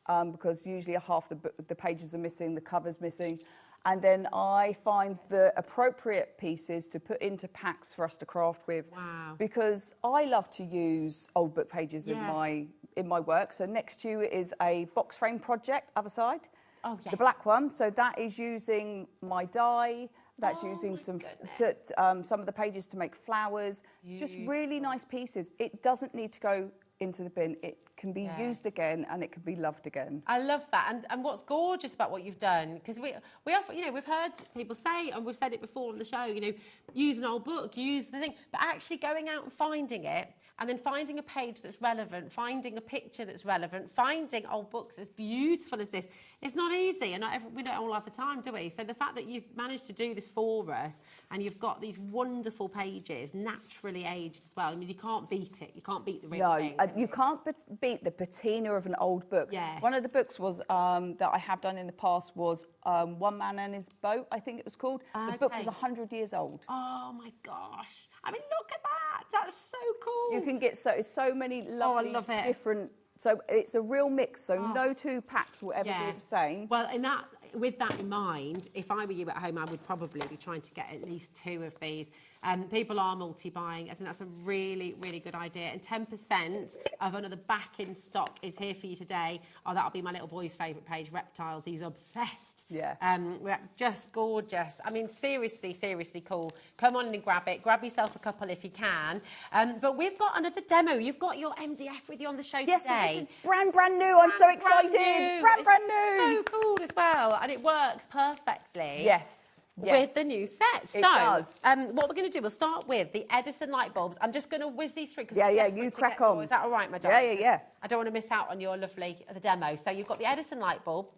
because usually half the pages are missing, the cover's missing. And then I find the appropriate pieces to put into packs for us to craft with. Wow. Because I love to use old book pages in my work. So next to you is a box frame project, other side. Oh, yeah. The black one. So that is using my die. That's using some of the pages to make flowers. Beautiful. Just really nice pieces. It doesn't need to go into the bin. It can be used again, and it can be loved again. I love that. And what's gorgeous about what you've done, because we often, you know, we've heard people say, and we've said it before on the show, you know, use an old book, use the thing, but actually going out and finding it, and then finding a page that's relevant, finding a picture that's relevant, finding old books as beautiful as this, it's not easy, and we don't all have the time, do we? So the fact that you've managed to do this for us, and you've got these wonderful pages, naturally aged as well, I mean, you can't beat it. You can't beat the real thing. No, you can't beat the patina of an old book. Yeah. One of the books was that I have done in the past was One Man and His Boat, I think it was called. The book was 100 years old. Oh my gosh. I mean, look at that. That's so cool. You can get so many lovely different... So it's a real mix, so no two packs will ever be the same. Well, with that in mind, if I were you at home, I would probably be trying to get at least 2 of these. People are multi-buying. I think that's a really, really good idea. And 10% of another back in stock is here for you today. Oh, that'll be my little boy's favourite page, Reptiles. He's obsessed. Yeah. We're just gorgeous. I mean, seriously, seriously cool. Come on and grab it. Grab yourself a couple if you can. But we've got another demo. You've got your MDF with you on the show today. Yes, this is brand new. I'm so excited. Brand new. So cool as well. And it works perfectly. Yes. With the new set. So, what we're going to do, we'll start with the Edison light bulbs. I'm just going to whiz these through. You crack on. Is that all right, my darling? Yeah. I don't want to miss out on your lovely demo. So you've got the Edison light bulb.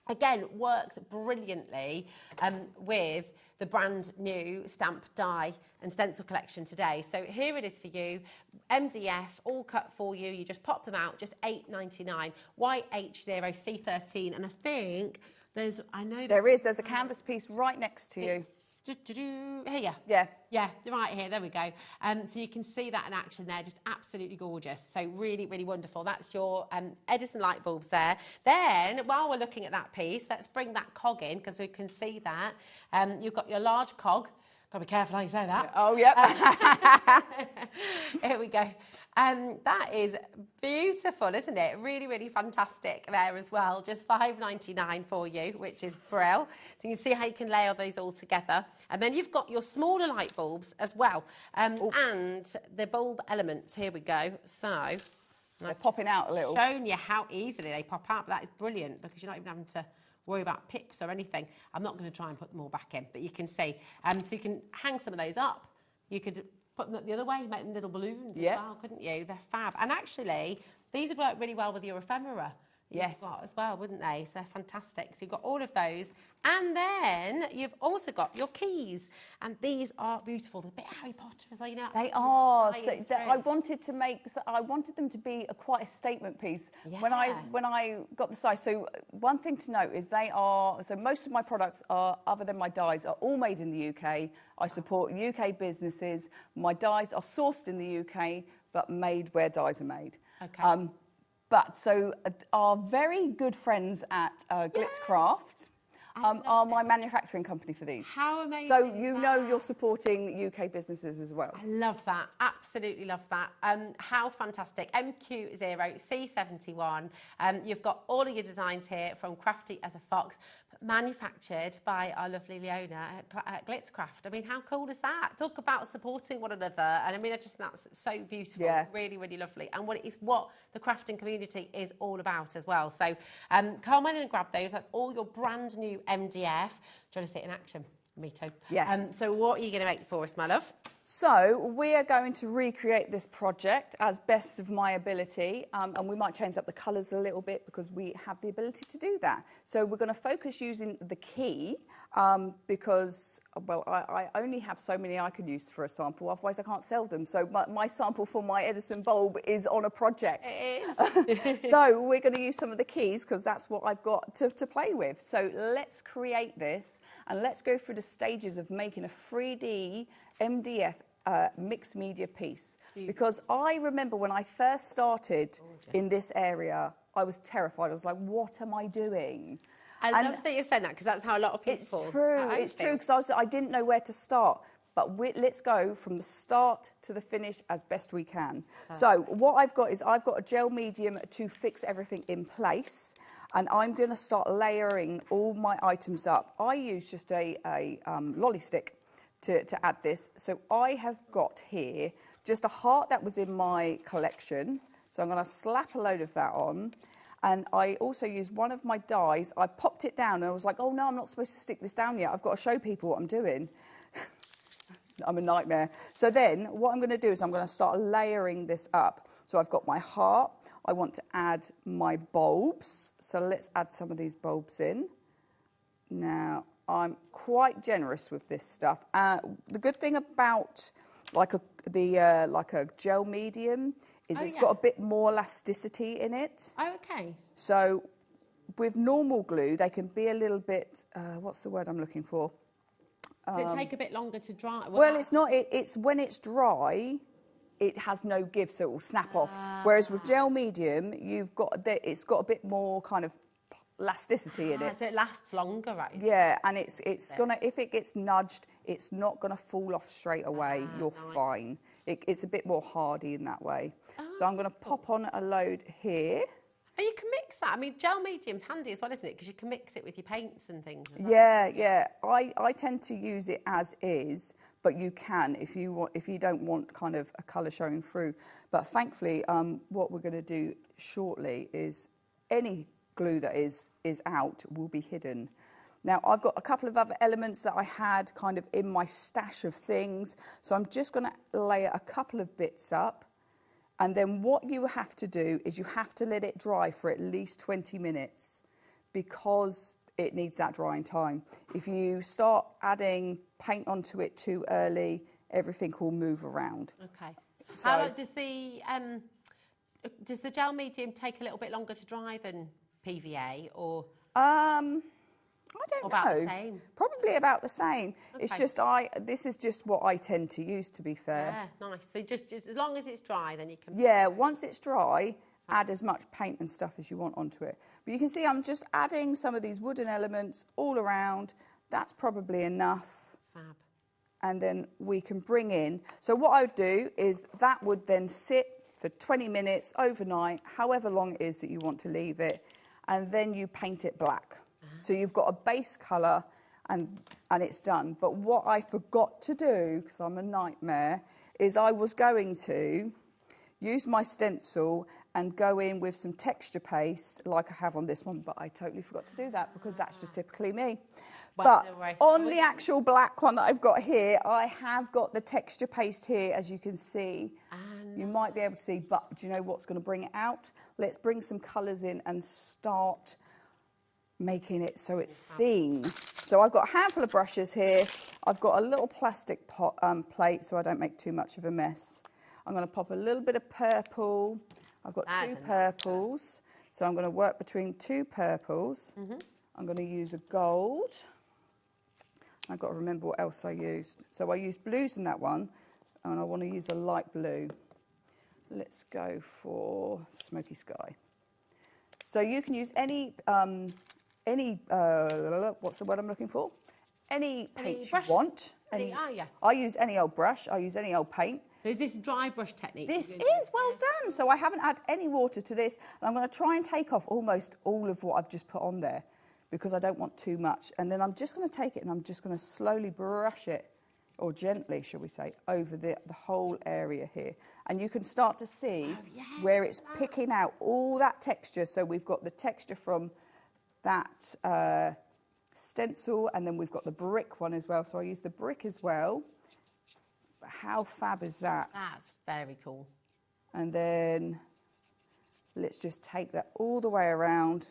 Again, works brilliantly with the brand new stamp, die and stencil collection today. So here it is for you. MDF, all cut for you. You just pop them out, just $8.99. YH0C13. And I think... There's a canvas piece right next to you. Here. Yeah, right here, there we go. So you can see that in action there, just absolutely gorgeous. So really, really wonderful. That's your Edison light bulbs there. Then, while we're looking at that piece, let's bring that cog in, because we can see that. You've got your large cog. Got to be careful how you say that. Oh, yep. Here we go. That is beautiful, isn't it? Really, really fantastic there as well. Just $5.99 for you, which is brill. So you can see how you can layer those all together. And then you've got your smaller light bulbs as well. And the bulb elements, here we go. So they're popping out a little. Shown you how easily they pop out, but that is brilliant because you're not even having to worry about pips or anything. I'm not going to try and put them all back in, but you can see. So you can hang some of those up. You could put them up the other way, make them little balloons as well, couldn't you? They're fab. And actually, these would work really well with your ephemera. Yes. got as well, wouldn't they? So they're fantastic. So you've got all of those. And then you've also got your keys. And these are beautiful. They're a bit Harry Potter as well, you know. They are. I wanted them to be quite a statement piece. Yeah. When I got the size. So one thing to note is so most of my products are, other than my dies, are all made in the UK. I support UK businesses. My dies are sourced in the UK, but made where dies are made. Okay. But so our very good friends at Craft are my manufacturing company for these. How amazing! So you're supporting UK businesses as well. I love that. Absolutely love that. How fantastic. MQ0 C71. You've got all of your designs here from Crafty as a Fox, manufactured by our lovely Leona at Craft. I mean, how cool is that? Talk about supporting one another. And I mean, that's so beautiful. Yeah. Really, really lovely. And what the crafting community is all about as well. So come in and grab those. That's all your brand new MDF. Do you want to see it in action? Me too. Yes. So what are you going to make for us, my love? So we are going to recreate this project as best of my ability, and we might change up the colours a little bit because we have the ability to do that. So we're going to focus using the key because, well, I only have so many I can use for a sample, otherwise I can't sell them. So my sample for my Edison bulb is on a project. It is. So we're going to use some of the keys because that's what I've got to play with. So let's create this and let's go through the stages of making a 3D MDF mixed media piece. Because I remember when I first started in this area, I was terrified. I was like, what am I doing? I love that you're saying that because that's how a lot of people... It's true. It's true because I didn't know where to start. But let's go from the start to the finish as best we can. So what I've got is I've got a gel medium to fix everything in place. And I'm going to start layering all my items up. I use just a lolly stick to add this. So I have got here just a heart that was in my collection. So I'm going to slap a load of that on. And I also used one of my dies. I popped it down and I was like, oh no, I'm not supposed to stick this down yet. I've got to show people what I'm doing. I'm a nightmare. So then what I'm going to do is I'm going to start layering this up. So I've got my heart. I want to add my bulbs. So let's add some of these bulbs in. Now, I'm quite generous with this stuff. The good thing about like a gel medium is it's got a bit more elasticity in it. Oh, okay. So with normal glue, they can be a little bit, what's the word I'm looking for? Does it take a bit longer to dry? Well, it's not. It's when it's dry, it has no give, so it will snap off. Whereas with gel medium, it's got a bit more kind of elasticity in it. So it lasts longer, right? Yeah, and it's gonna, if it ges nudged, it's not gonna fall off straight away. You're fine. It's a bit more hardy in that way. So I'm gonna pop on a load here. And you can mix that. I mean, gel medium's handy as well, isn't it? Because you can mix it with your paints and things. Yeah. I tend to use it as is, but you can if you don't want kind of a colour showing through. But thankfully, what we're going to do shortly is any glue that is out will be hidden. Now, I've got a couple of other elements that I had kind of in my stash of things. So I'm just going to layer a couple of bits up. And then what you have to do is you have to let it dry for at least 20 minutes because it needs that drying time. If you start adding paint onto it too early, everything will move around. Okay. So, how long does the gel medium take a little bit longer to dry than PVA or? I don't know. About the same. Probably about the same. Okay. It's just this is just what I tend to use, to be fair. Yeah, nice. So just as long as it's dry, then you can. Yeah, once it's dry, add as much paint and stuff as you want onto it. But you can see I'm just adding some of these wooden elements all around. That's probably enough. Fab. And then we can bring in. So what I would do is that would then sit for 20 minutes overnight, however long it is that you want to leave it, and then you paint it black. So you've got a base colour and it's done. But what I forgot to do, because I'm a nightmare, is I was going to use my stencil and go in with some texture paste like I have on this one, but I totally forgot to do that because that's just typically me. Well, but on the actual black one that I've got here, I have got the texture paste here, as you can see. You might be able to see, but do you know what's going to bring it out? Let's bring some colours in and start making it so it's seen. So I've got a handful of brushes here. I've got a little plastic plate so I don't make too much of a mess. I'm going to pop a little bit of purple. I've got two purples. So I'm going to work between two purples. I'm going to use a gold. I've got to remember what else I used. So I used blues in that one, and I want to use a light blue. Let's go for Smoky Sky. So you can use any what's the word I'm looking for? Any paint you want. I use any old brush. I use any old paint. So is this dry brush technique? This is well done. So I haven't added any water to this, and I'm going to try and take off almost all of what I've just put on there because I don't want too much. And then I'm just going to take it and I'm just going to slowly brush it, or gently, shall we say, over the whole area here. And you can start to see where it's picking out all that texture. So we've got the texture from that stencil, and then we've got the brick one as well. So I use the brick as well. But how fab is that? That's very cool. And then let's just take that all the way around.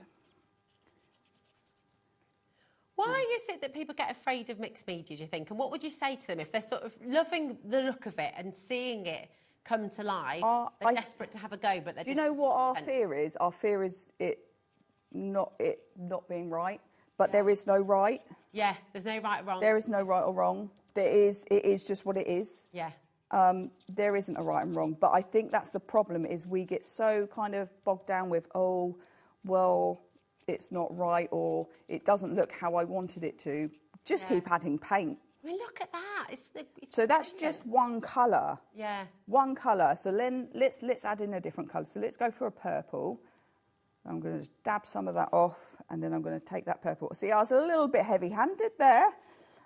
Why is it that people get afraid of mixed media, do you think? And what would you say to them if they're sort of loving the look of it and seeing it come to life? They're desperate to have a go, but they're Do you know what our fear is? Our fear is it not being right, but there is no right. Yeah, there's no right or wrong. There is no right or wrong. It is just what it is. Yeah. There isn't a right and wrong, but I think that's the problem, is we get so kind of bogged down with, oh, well, it's not right, or it doesn't look how I wanted it to. Just keep adding paint. I mean, look at that. It's so that's just one colour. Yeah. One colour. So then let's add in a different colour. So let's go for a purple. I'm going to just dab some of that off, and then I'm going to take that purple. See, I was a little bit heavy-handed there,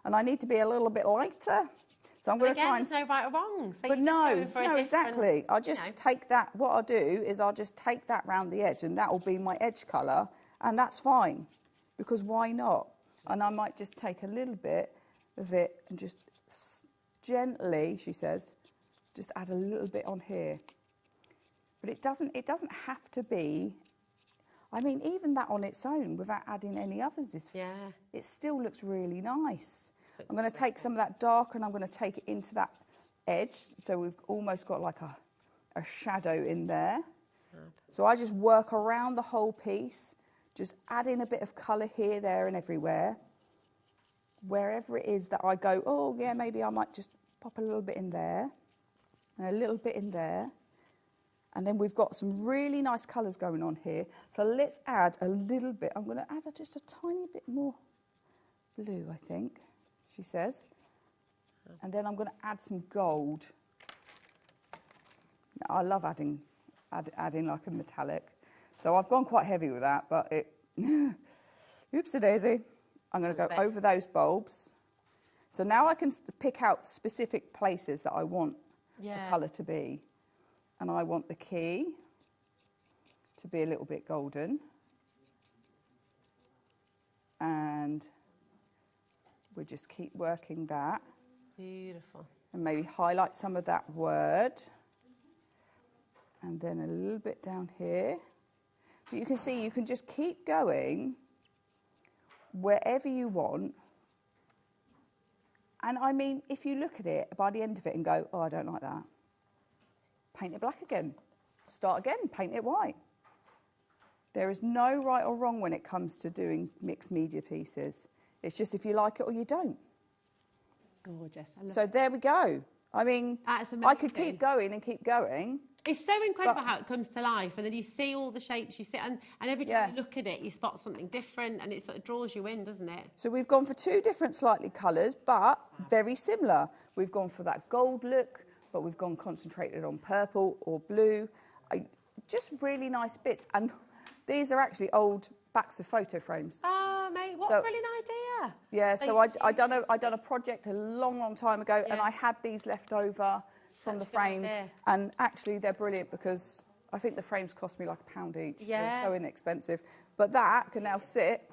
and I need to be a little bit lighter. So I'm going to try and... there's no right or wrong. So but no, exactly. I'll just take that. What I'll do is I'll just take that round the edge, and that will be my edge colour, and that's fine, because why not? And I might just take a little bit of it and just gently, she says, just add a little bit on here. But it doesn't have to be... I mean, even that on its own, without adding any others, it still looks really nice. I'm going to take some of that dark, and I'm going to take it into that edge. So we've almost got like a shadow in there. So I just work around the whole piece, just adding a bit of colour here, there and everywhere. Wherever it is that I go, oh, yeah, maybe I might just pop a little bit in there and a little bit in there. And then we've got some really nice colours going on here. So let's add a little bit. I'm going to add just a tiny bit more blue, I think, she says. And then I'm going to add some gold. Now, I love adding like a metallic. So I've gone quite heavy with that, but it... Oopsie-daisy. I'm going to go over those bulbs. So now I can pick out specific places that I want the colour to be. And I want the key to be a little bit golden. And we just keep working that. Beautiful. And maybe highlight some of that word. And then a little bit down here. But you can see, you can just keep going wherever you want. And I mean, if you look at it by the end of it and go, oh, I don't like that. Paint it black again. Start again, paint it white. There is no right or wrong when it comes to doing mixed media pieces. It's just if you like it or you don't. Gorgeous. So there we go. I mean, I could keep going and keep going. It's so incredible how it comes to life, and then you see all the shapes, you see, and every time you look at it, you spot something different, and it sort of draws you in, doesn't it? So we've gone for two different slightly colours, but very similar. We've gone for that gold look, but we've gone concentrated on purple or blue. Just really nice bits. And these are actually old backs of photo frames. Oh, mate, what a brilliant idea. Yeah, so I done a project a long time ago, and I had these left over from the frames. And actually, they're brilliant because I think the frames cost me like £1 each. Yeah. They're so inexpensive. But that can now sit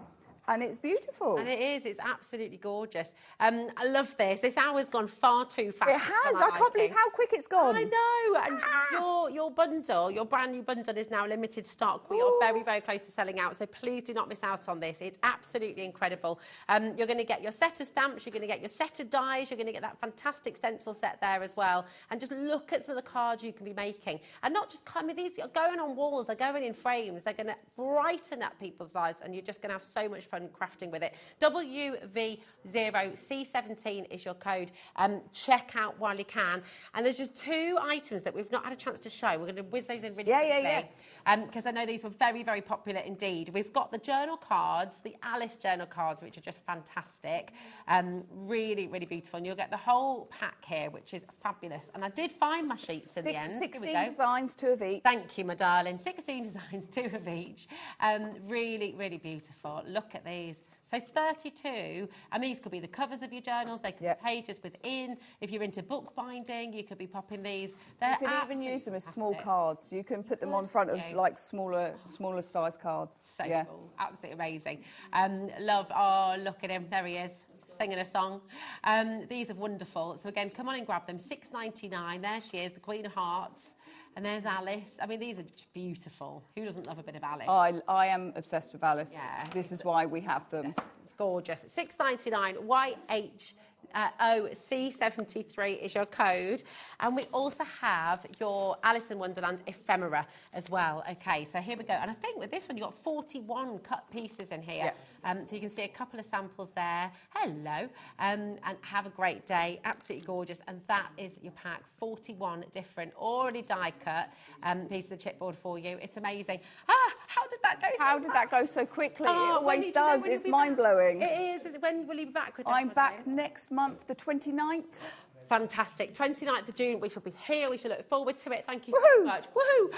And it's beautiful. And it is. It's absolutely gorgeous. I love this. This hour's gone far too fast. It has. I can't believe how quick it's gone. I know. And your bundle, your brand new bundle is now limited stock. We are very, very close to selling out. So please do not miss out on this. It's absolutely incredible. You're going to get your set of stamps. You're going to get your set of dies. You're going to get that fantastic stencil set there as well. And just look at some of the cards you can be making. And not just, I mean, these are going on walls. They're going in frames. They're going to brighten up people's lives. And you're just going to have so much fun crafting with it. WV0C17 is your code. Check out while you can. And there's just 2 items that we've not had a chance to show. We're going to whiz those in really quickly. Because I know these were very, very popular indeed. We've got the journal cards, the Alice journal cards, which are just fantastic. Really, really beautiful. And you'll get the whole pack here, which is fabulous. And I did find my sheets in the end. 16 designs, 2 of each. Thank you, my darling. 16 designs, 2 of each. Really, really beautiful. Look at these. So 32, and these could be the covers of your journals, they could be pages within. If you're into bookbinding, you could be popping these. You can even use them as small cards. You can put them on front of like smaller size cards. So cool. Absolutely amazing. Love, look at him, there he is, singing a song. These are wonderful. So again, come on and grab them, £6.99. There she is, the Queen of Hearts. And there's Alice. I mean, these are just beautiful. Who doesn't love a bit of Alice? I am obsessed with Alice. Yeah. This is why we have them. Yes, it's gorgeous. £6.99, YHOC73 is your code. And we also have your Alice in Wonderland ephemera as well. Okay, so here we go. And I think with this one, you've got 41 cut pieces in here. So you can see a couple of samples there. Hello. And have a great day. Absolutely gorgeous. And that is your pack. 41 different, already die cut pieces of chipboard for you. It's amazing. How did that go so How did that go so quickly? It always does. It's mind-blowing. It is. When will you be back with this? I'm back next month, the 29th. Fantastic. 29th of June, we shall be here. We shall look forward to it. Thank you so much. Woohoo!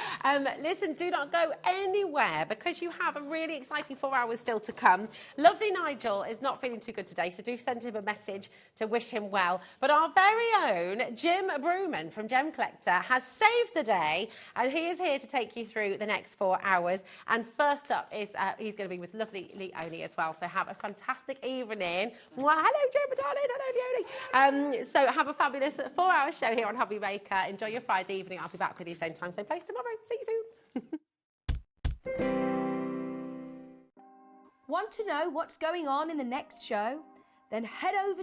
Listen, do not go anywhere because you have a really exciting 4 hours still to come. Lovely Nigel is not feeling too good today, so do send him a message to wish him well. But our very own Jim Brewman from Gem Collector has saved the day, and he is here to take you through the next 4 hours. And first up is he's going to be with lovely Leonie as well. So have a fantastic evening. Well, hello, Jim, darling. Hello, Leonie. So have a fabulous 4-hour show here on HobbyMaker. Enjoy your Friday evening. I'll be back with you same time, same place tomorrow. See you soon. Want to know what's going on in the next show? Then head over